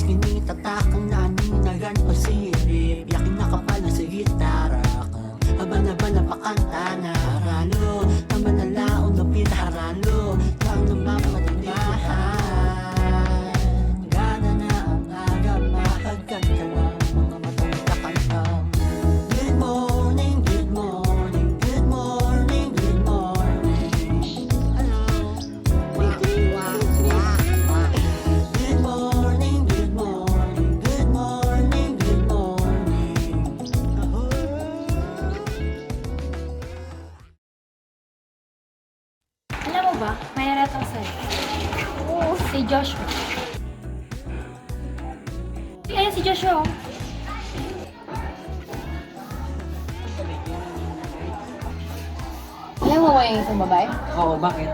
Kinitatakang naninagan o sirip, yakin nakapal na sa gitara ka. Haba na pakanta na haralo, naman na laon na pinaharalo, kang namamatinahan. Gana na ang aga, mahagkan ka lang, mga matang kakantang. Good morning, good morning, good morning, good morning. Hello. Good morning, good morning, good morning, good morning. Alam mo ba, may naratang sa'yo. Oo, si Joshua. Ayan si Joshua. Oh. Alam mo ba yung isang babae? Oo, bakit?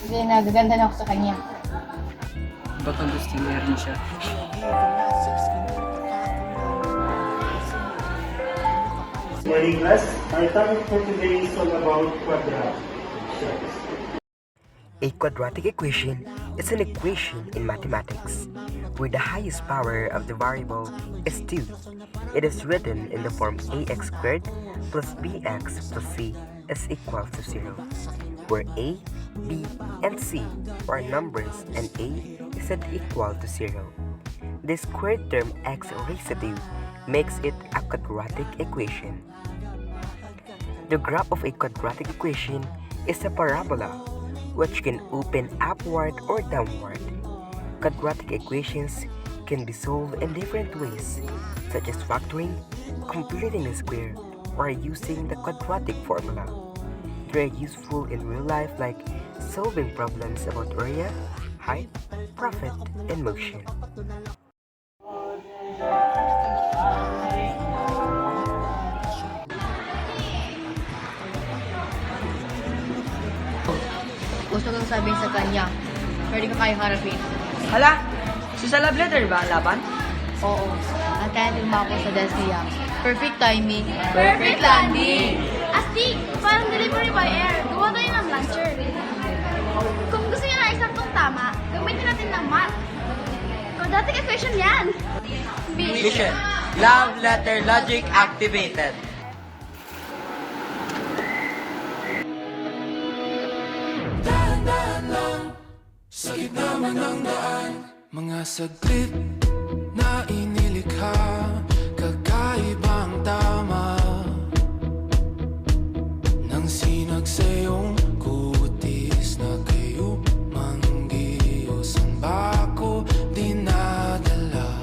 Kasi nagaganda na ako sa kanya. Baka gusto niya rin siya. Morning class, our topic for today is all about quadratics. A quadratic equation is an equation in mathematics where the highest power of the variable is 2. It is written in the form ax squared plus bx plus c is equal to 0, where a, b, and c are numbers and a is not equal to 0. The squared term x raised to 2 makes it a quadratic equation. The graph of a quadratic equation is a parabola which can open upward or downward. Quadratic equations can be solved in different ways, such as factoring, completing a square, or using the quadratic formula. They are useful in real life, like solving problems about area, height, profit, and motion. Gusto kong sabihin sa kanya, pwede ka kayong harapin. Hala! So sa love letter ba ang laban? Oo. At kaya tumako sa desk niya. Perfect timing. Perfect landing! Astig! Parang delivery by air. Gawa tayo ng launcher. Kung gusto niya na eksaktong tama, gamitin natin ng math. Quadratic equation yan! Mission. Love letter logic activated. Sa gitna man ng daan, mga saglit na inilikha, kakaibang tama nang sinag sa iyong kutis na kayo manggiyos ang bako dinadala.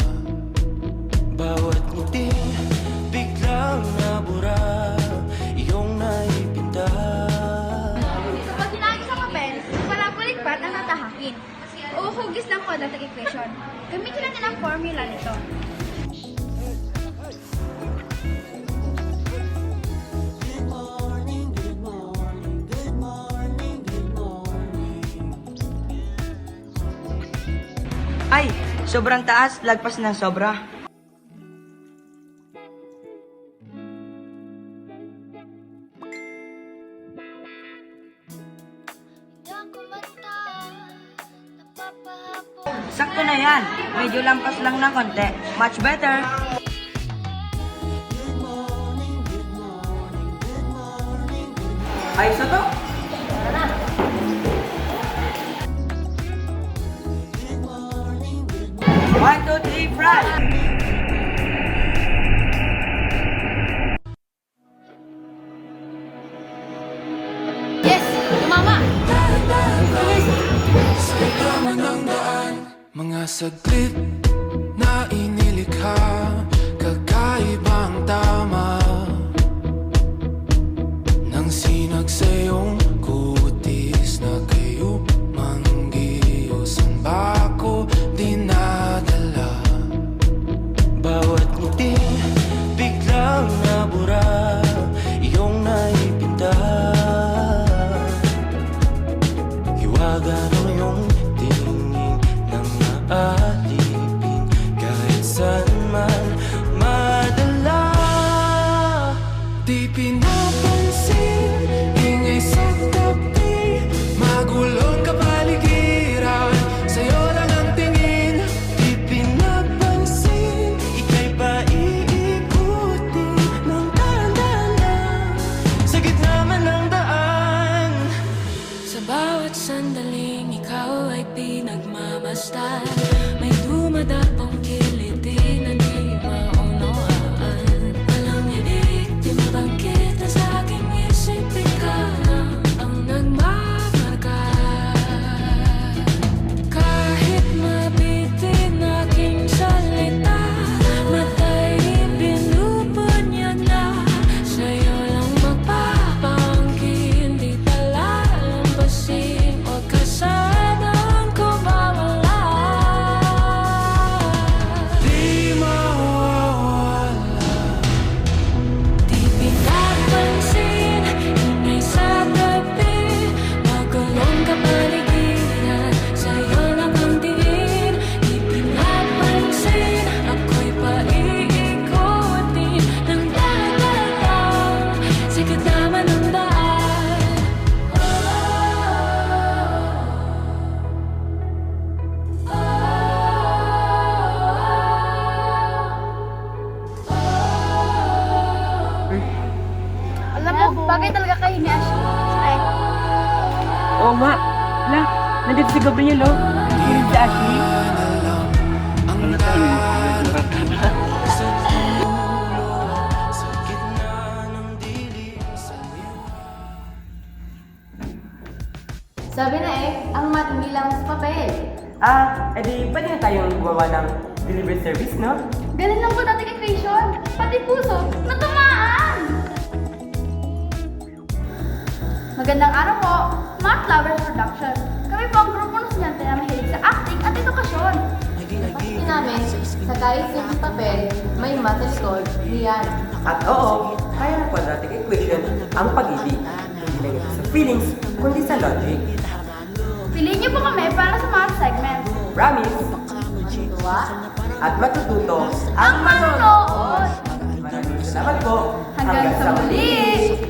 Bawat ngiti biglang nabura, iyong naipinta. Kapag hinagis sa papel, para balikbat ang natahakin. O hugis ng quadratic equation. Gamitin natin ang formula nito. Good morning, good morning, good morning, good morning. Ay! Sobrang taas, lagpas ng sobra. Sakto na yan. Medyo lampas lang ng konti. Much better. Good morning, good morning, good morning, good morning. Ayos na to? Good morning, good morning. 1, 2, 3, fry! Yes! Tumama! Sa gitna ng daan, mga saglit na inilikha, kakaibang tama nang sinag sa iyong kutis na kayo manggiyos ang bako dinadala. Bawat ngiti biglang nabura, iyong naipinta. Hiwaga ng iyong tingin ng naatipin. Oo nga. Ala, nandito si Gabriel, oh. Nandito si Ashley. Sabi na ang math hindi lang sa papel. Edi pwede na tayong gumawa ng delivery service, no? Ganun lang po dating equation. Pati puso, natamaan! Magandang araw po, Math Lovers Production. Kami po ang grupo ng estudyante na mahilig sa acting at edukasyon. Napakita namin, sa kahit simple papel, may math sa likod, niyan. At oo, kaya ng quadratic equation ang pag-ibig. Hindi lang ito sa feelings, kundi sa logic. Piliin niyo po kami para sa math segment. Promise! Tuwa, At matututo Ang manonood! Maraming salamat po. Hanggang sa muli!